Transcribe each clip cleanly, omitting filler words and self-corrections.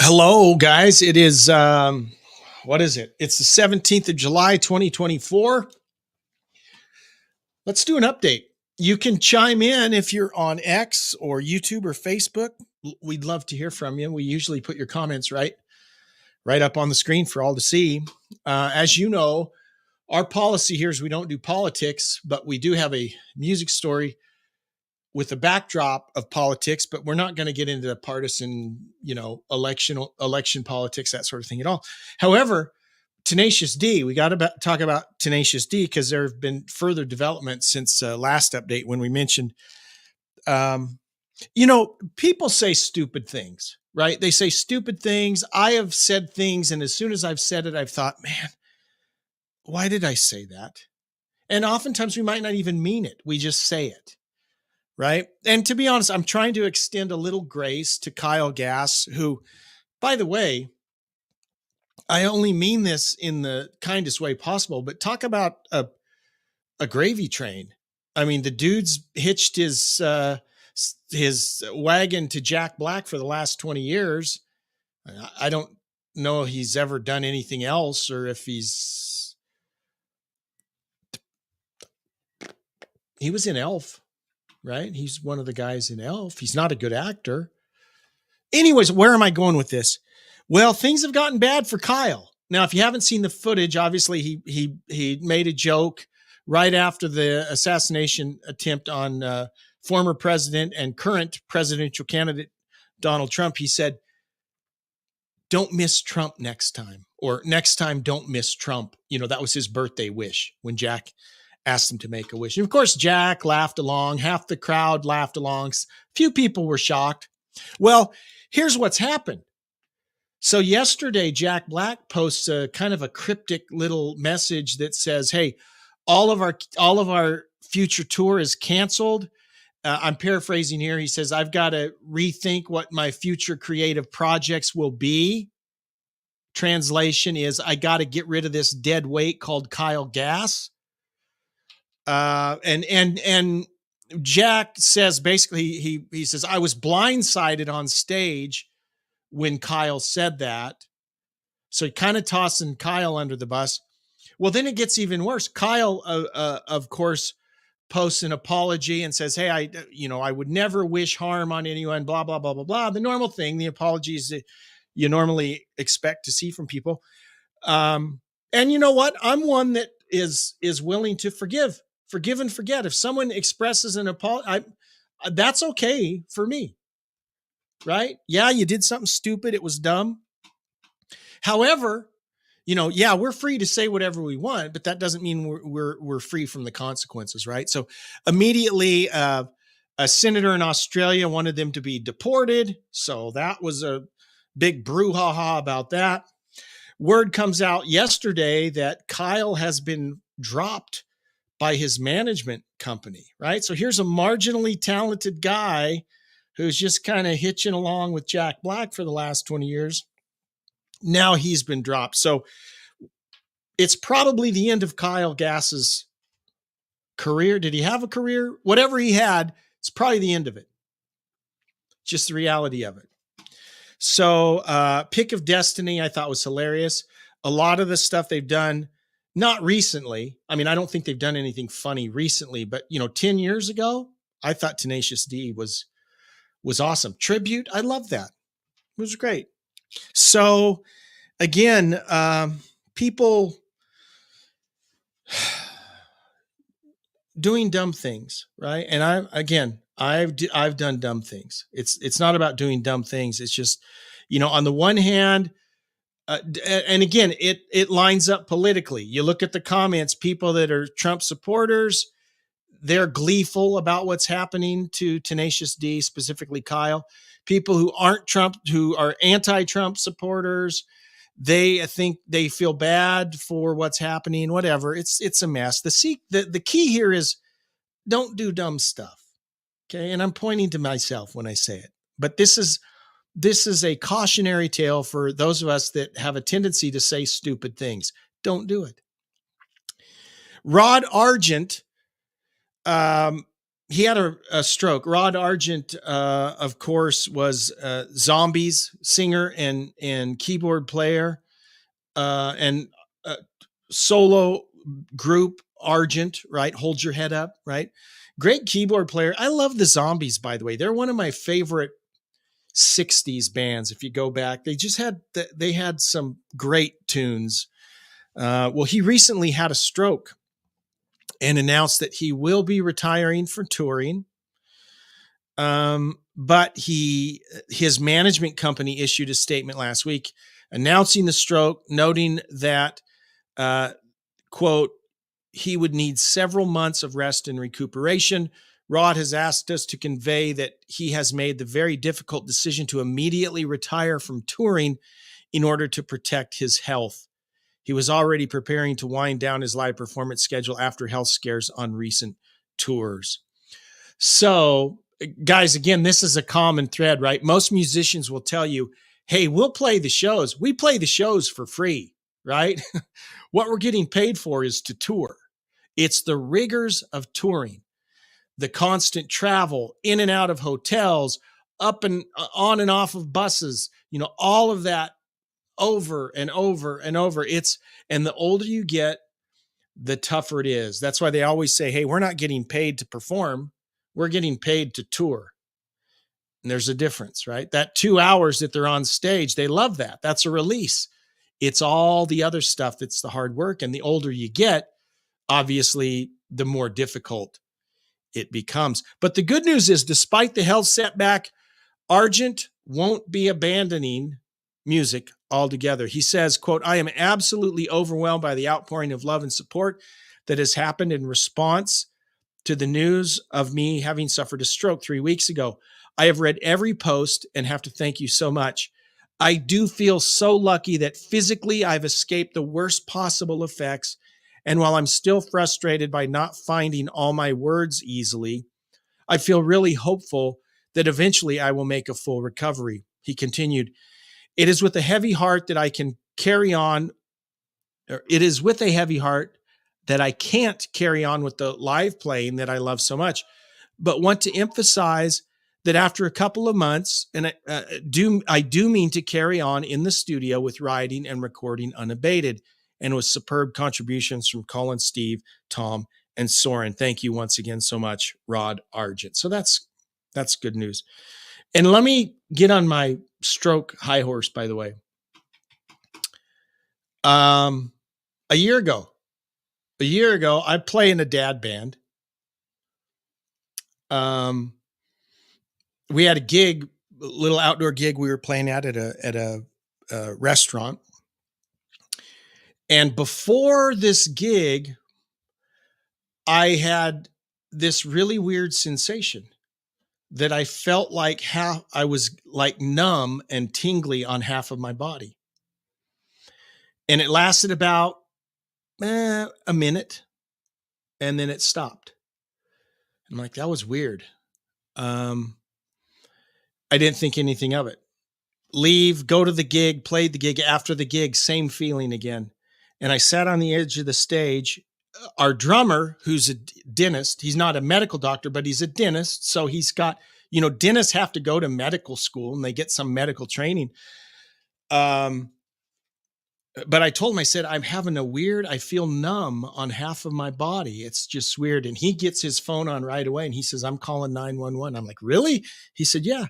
Hello, guys. It is, what is it? It's the 17th of July, 2024. Let's do an update. You can chime in if you're on X or YouTube or Facebook. We'd love to hear from you. We usually put your comments right up on the screen for all to see. As you know, our policy here is we don't do politics, but we do have a music story with the backdrop of politics, but we're not going to get into the partisan, election politics, that sort of thing at all. However, Tenacious D, we got to talk about Tenacious D because there have been further developments since last update when we mentioned, people say stupid things, right? They say stupid things. I have said things, and as soon as I've said it, I've thought, man, why did I say that? And oftentimes we might not even mean it. We just say it. Right. And to be honest, I'm trying to extend a little grace to Kyle Gass, who, by the way, I only mean this in the kindest way possible, but talk about a gravy train. I mean, the dude's hitched his wagon to Jack Black for the last 20 years. I don't know if he's ever done anything else or if he was in Elf. Right? He's one of the guys in Elf. He's not a good actor. Anyways, where am I going with this? Well, things have gotten bad for Kyle. Now, if you haven't seen the footage, obviously he made a joke right after the assassination attempt on former president and current presidential candidate Donald Trump. He said, "Don't miss Trump next time," or "Next time, don't miss Trump." That was his birthday wish when Jack asked him to make a wish. And of course, Jack laughed along. Half the crowd laughed along. Few people were shocked. Well, here's what's happened. So yesterday, Jack Black posts a kind of a cryptic little message that says, "Hey, all of our future tour is canceled." I'm paraphrasing here. He says, "I've got to rethink what my future creative projects will be." Translation is, I got to get rid of this dead weight called Kyle Gass. And Jack says basically he says, "I was blindsided on stage when Kyle said that." So he kind of tossing Kyle under the bus. Well, then it gets even worse. Kyle, of course, posts an apology and says, "Hey, I would never wish harm on anyone, blah, blah, blah, blah, blah." The normal thing, the apologies that you normally expect to see from people. And you know what? I'm one that is willing to forgive and forget. If someone expresses an apology, that's okay for me. Right? Yeah, you did something stupid. It was dumb. However, we're free to say whatever we want, but that doesn't mean we're free from the consequences, right? So immediately, a senator in Australia wanted them to be deported. So that was a big brouhaha about that. Word comes out yesterday that Kyle has been dropped by his management company, right? So here's a marginally talented guy who's just kind of hitching along with Jack Black for the last 20 years. Now he's been dropped. So it's probably the end of Kyle Gass's career. Did he have a career? Whatever he had, it's probably the end of it. Just the reality of it. So Pick of Destiny, I thought was hilarious. A lot of the stuff they've done, not recently. I mean, I don't think they've done anything funny recently, but 10 years ago, I thought Tenacious D was awesome. Tribute, I love that. It was great. So again, people doing dumb things, right? And I've done dumb things. It's not about doing dumb things. It's just, on the one hand, and again, it lines up politically. You look at the comments, people that are Trump supporters, they're gleeful about what's happening to Tenacious D, specifically Kyle. People who aren't Trump, who are anti-Trump supporters, I think they feel bad for what's happening, whatever. It's a mess. The key here is don't do dumb stuff. Okay. And I'm pointing to myself when I say it, but this is a cautionary tale for those of us that have a tendency to say stupid things. Don't do it. Rod Argent, he had a stroke. Rod Argent, of course, was Zombies singer and keyboard player, and solo group Argent, right? Hold Your Head Up, right? Great keyboard player. I love the Zombies, by the way. They're one of my favorite 60s bands. If you go back, they had some great tunes. Well, he recently had a stroke and announced that he will be retiring from touring. But his management company issued a statement last week announcing the stroke, noting that, quote, he would need several months of rest and recuperation. Rod has asked us to convey that he has made the very difficult decision to immediately retire from touring in order to protect his health. He was already preparing to wind down his live performance schedule after health scares on recent tours. So, guys, again, this is a common thread, right? Most musicians will tell you, hey, we'll play the shows. We play the shows for free, right? What we're getting paid for is to tour. It's the rigors of touring, the constant travel in and out of hotels, up and on and off of buses, all of that over and over and over. And the older you get, the tougher it is. That's why they always say, hey, we're not getting paid to perform. We're getting paid to tour. And there's a difference, right? That 2 hours that they're on stage, they love that. That's a release. It's all the other stuff that's the hard work. And the older you get, obviously, the more difficult it becomes. But the good news is, despite the health setback, Argent won't be abandoning music altogether. He says, quote, I am absolutely overwhelmed by the outpouring of love and support that has happened in response to the news of me having suffered a stroke 3 weeks ago. I have read every post and have to thank you so much. I do feel so lucky that physically I've escaped the worst possible effects. And while I'm still frustrated by not finding all my words easily, I feel really hopeful that eventually I will make a full recovery. He continued, it is with a heavy heart that I can carry on. It is with a heavy heart that I can't carry on with the live playing that I love so much, but want to emphasize that after a couple of months, and I do mean to carry on in the studio with writing and recording unabated, and with superb contributions from Colin, Steve, Tom, and Soren. Thank you once again so much, Rod Argent. So that's good news. And let me get on my stroke high horse, by the way. A year ago, I play in a dad band. We had a gig, a little outdoor gig we were playing at a restaurant. And before this gig, I had this really weird sensation that I felt like I was like numb and tingly on half of my body. And it lasted about a minute, and then it stopped. I'm like, that was weird. I didn't think anything of it. Leave, go to the gig, played the gig. After the gig, same feeling again. And I sat on the edge of the stage. Our drummer, who's a dentist, he's not a medical doctor, but he's a dentist. So he's got, dentists have to go to medical school and they get some medical training. But I told him, I said, I feel numb on half of my body. It's just weird. And he gets his phone on right away and he says, I'm calling 911. I'm like, really? He said, yeah.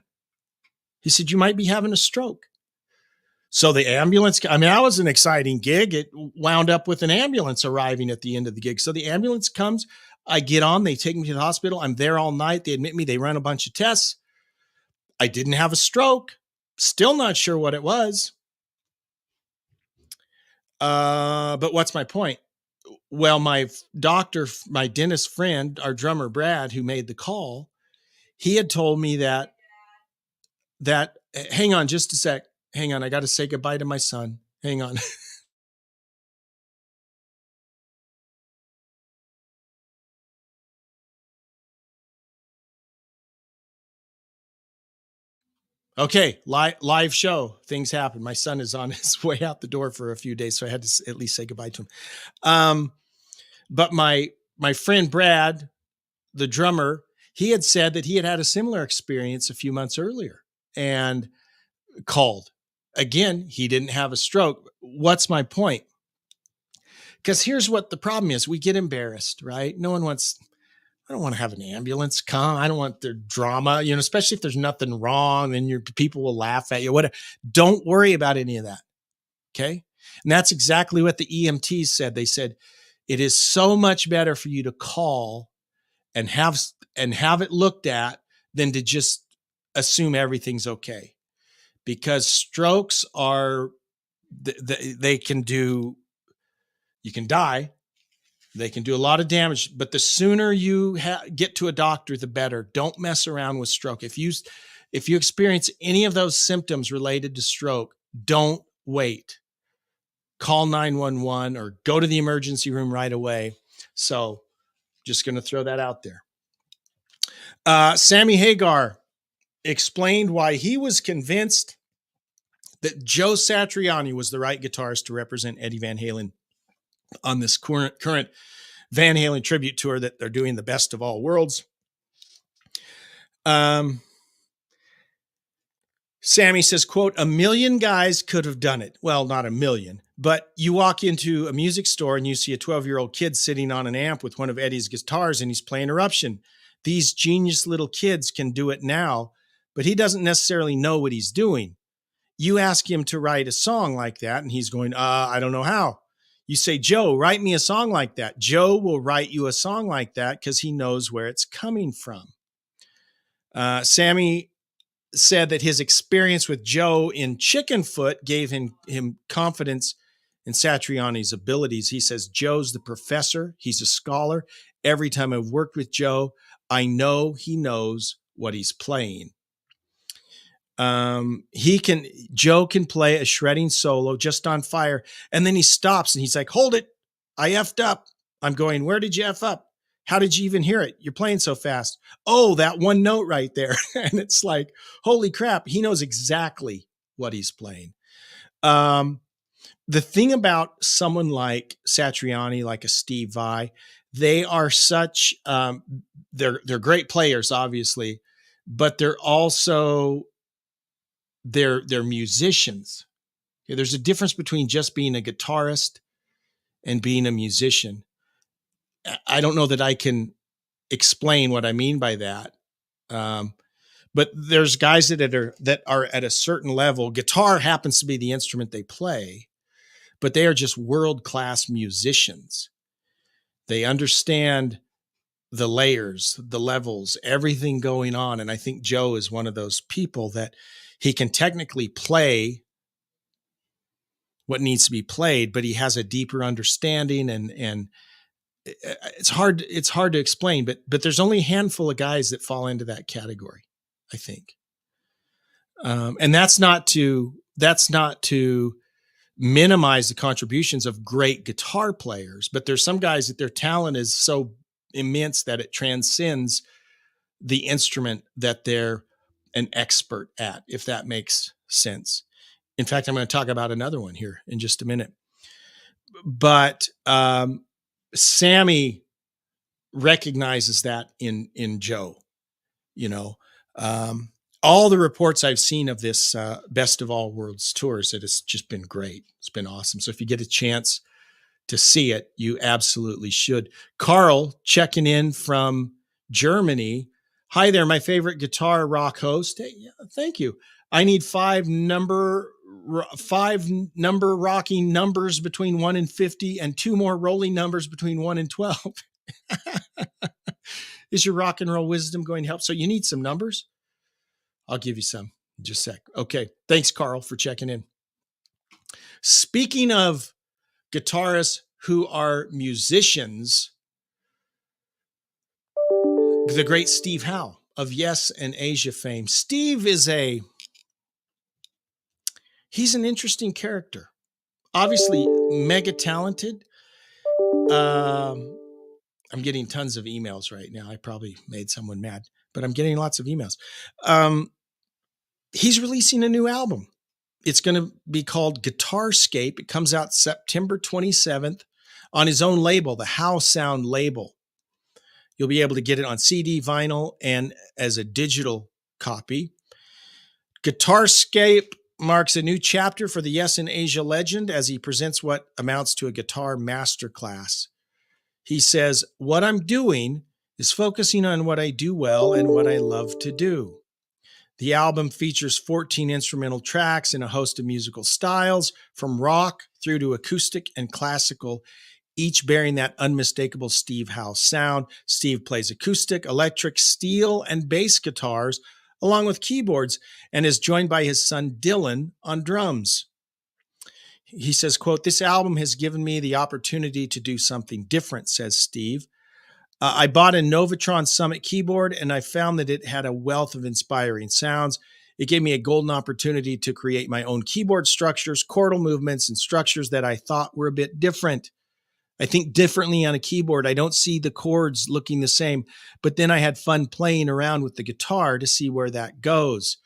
He said, you might be having a stroke. So the ambulance, that was an exciting gig. It wound up with an ambulance arriving at the end of the gig. So the ambulance comes, I get on, they take me to the hospital. I'm there all night. They admit me, they run a bunch of tests. I didn't have a stroke. Still not sure what it was. But what's my point? Well, my dentist friend, our drummer, Brad, who made the call, he had told me that hang on just a sec. Hang on. I got to say goodbye to my son. Hang on. Okay. Live show. Things happen. My son is on his way out the door for a few days. So I had to at least say goodbye to him. But my friend, Brad, the drummer, he had said that he had had a similar experience a few months earlier and called. Again, he didn't have a stroke. What's my point? Because here's what the problem is. We get embarrassed, right? No one wants, I don't want to have an ambulance come. I don't want their drama, especially if there's nothing wrong and your people will laugh at you. Whatever. Don't worry about any of that. Okay. And that's exactly what the EMTs said. They said, it is so much better for you to call and have it looked at than to just assume everything's okay. Because strokes are, they can do, you can die. They can do a lot of damage, but the sooner you get to a doctor, the better. Don't mess around with stroke. If you experience any of those symptoms related to stroke, don't wait. Call 911 or go to the emergency room right away. So just going to throw that out there. Sammy Hagar explained why he was convinced that Joe Satriani was the right guitarist to represent Eddie Van Halen on this current Van Halen tribute tour that they're doing, the Best of All Worlds. Sammy says, quote, 1 million guys could have done it. Well, not 1 million, but you walk into a music store and you see a 12-year-old kid sitting on an amp with one of Eddie's guitars and he's playing Eruption. These genius little kids can do it now, but he doesn't necessarily know what he's doing. You ask him to write a song like that and he's going, I don't know how. You say, Joe, write me a song like that. Joe will write you a song like that because he knows where it's coming from. Sammy said that his experience with Joe in Chickenfoot gave him confidence in Satriani's abilities. He says, Joe's the professor. He's a scholar. Every time I've worked with Joe, I know he knows what he's playing. Joe can play a shredding solo just on fire. And then he stops and he's like, hold it. I effed up. I'm going, where did you F up? How did you even hear it? You're playing so fast. Oh, that one note right there. And it's like, holy crap. He knows exactly what he's playing. The thing about someone like Satriani, like a Steve Vai, they are such, they're great players, obviously, but they're also, they're musicians. Okay, there's a difference between just being a guitarist and being a musician. I don't know that I can explain what I mean by that. But there's guys that are at a certain level. Guitar happens to be the instrument they play, but they are just world-class musicians. They understand the layers, the levels, everything going on. And I think Joe is one of those people that he can technically play what needs to be played, but he has a deeper understanding and it's hard to explain, but there's only a handful of guys that fall into that category, I think. And that's not to minimize the contributions of great guitar players, but there's some guys that their talent is so immense that it transcends the instrument that they're an expert at, if that makes sense. In fact, I'm going to talk about another one here in just a minute. But Sammy recognizes that in Joe. All the reports I've seen of this Best of All Worlds tours, it has just been great. It's been awesome. So if you get a chance to see it, you absolutely should. Carl checking in from Germany. Hi there, my favorite guitar rock host. Hey, yeah, thank you. I need 5 number rocking numbers between 1 and 50 and 2 more rolling numbers between 1 and 12. Is your rock and roll wisdom going to help? So you need some numbers? I'll give you some in just a sec. Okay. Thanks, Carl, for checking in. Speaking of guitarists who are musicians, the great Steve Howe of Yes and Asia fame. Steve is he's an interesting character. Obviously, mega talented. I'm getting tons of emails right now. I probably made someone mad, but I'm getting lots of emails. He's releasing a new album. It's going to be called Guitarscape. It comes out September 27th on his own label, the Howe Sound label. You'll be able to get it on CD, vinyl, and as a digital copy. Guitarscape marks a new chapter for the Yes in Asia legend as he presents what amounts to a guitar masterclass. He says, "What I'm doing is focusing on what I do well and what I love to do." The album features 14 instrumental tracks in a host of musical styles, from rock through to acoustic and classical, each bearing that unmistakable Steve Howe sound. Steve plays acoustic, electric, steel, and bass guitars, along with keyboards, and is joined by his son Dylan on drums. He says, quote, "This album has given me the opportunity to do something different," says Steve. I bought a Novatron Summit keyboard, and I found that it had a wealth of inspiring sounds. It gave me a golden opportunity to create my own keyboard structures, chordal movements, and structures that I thought were a bit different. I think differently on a keyboard. I don't see the chords looking the same, but then I had fun playing around with the guitar to see where that goes.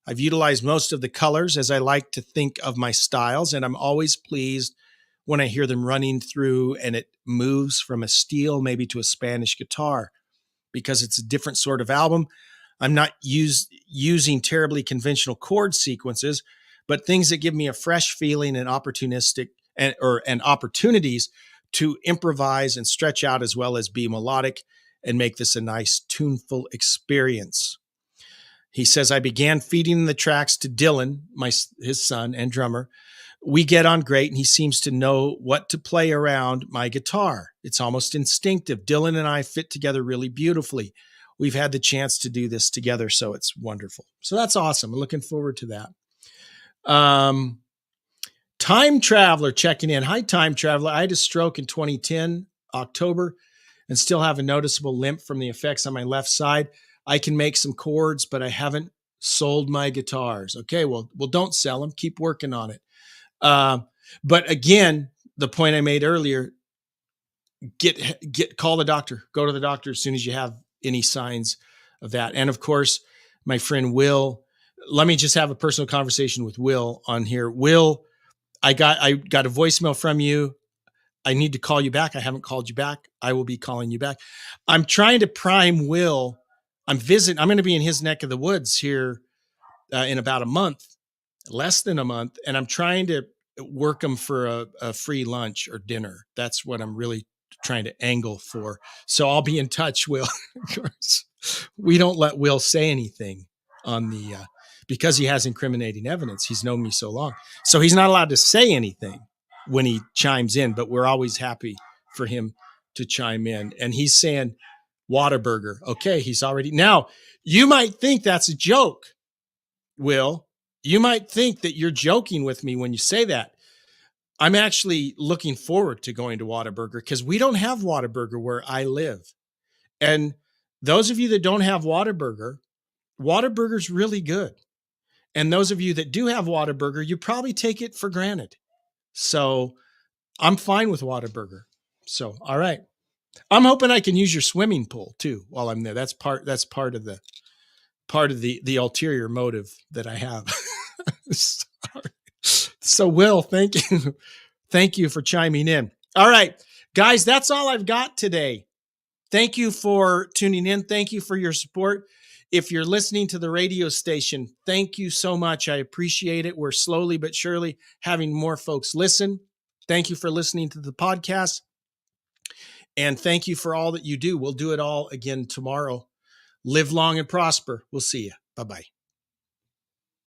I've utilized most of the colors as I like to think of my styles, and I'm always pleased when I hear them running through and it moves from a steel maybe to a Spanish guitar, because it's a different sort of album. I'm not using terribly conventional chord sequences, but things that give me a fresh feeling and opportunistic and opportunities to improvise and stretch out, as well as be melodic and make this a nice tuneful experience. He says, I began feeding the tracks to Dylan, his son and drummer. We get on great, and he seems to know what to play around my guitar. It's almost instinctive. Dylan and I fit together really beautifully. We've had the chance to do this together, so it's wonderful. So that's awesome. I'm looking forward to that. Time Traveler checking in. Hi, Time Traveler. I had a stroke in 2010, October, and still have a noticeable limp from the effects on my left side. I can make some chords, but I haven't sold my guitars. Okay, well, don't sell them. Keep working on it. But again, the point I made earlier, call the doctor, go to the doctor as soon as you have any signs of that. And of course, my friend Will, let me just have a personal conversation with Will on here. Will, I got a voicemail from you. I need to call you back. I haven't called you back. I will be calling you back. I'm trying to prime Will. I'm going to be in his neck of the woods here in about a month, less than a month. And I'm trying to work him for a free lunch or dinner. That's what I'm really trying to angle for. So I'll be in touch, Will. Of course, we don't let Will say anything on the, because he has incriminating evidence. He's known me so long. So he's not allowed to say anything when he chimes in, but we're always happy for him to chime in. And he's saying Whataburger. Okay. He's already, now you might think that's a joke, Will. You might think that you're joking with me when you say that. I'm actually looking forward to going to Whataburger because we don't have Whataburger where I live. And those of you that don't have Whataburger's really good. And those of you that do have Whataburger, you probably take it for granted. So I'm fine with Whataburger. So, all right. I'm hoping I can use your swimming pool too while I'm there. That's part of the ulterior motive that I have. So Will, thank you. Thank you for chiming in. All right, guys, that's all I've got today. Thank you for tuning in. Thank you for your support. If you're listening to the radio station, thank you so much. I appreciate it. We're slowly but surely having more folks listen. Thank you for listening to the podcast. And thank you for all that you do. We'll do it all again tomorrow. Live long and prosper. We'll see you. Bye-bye.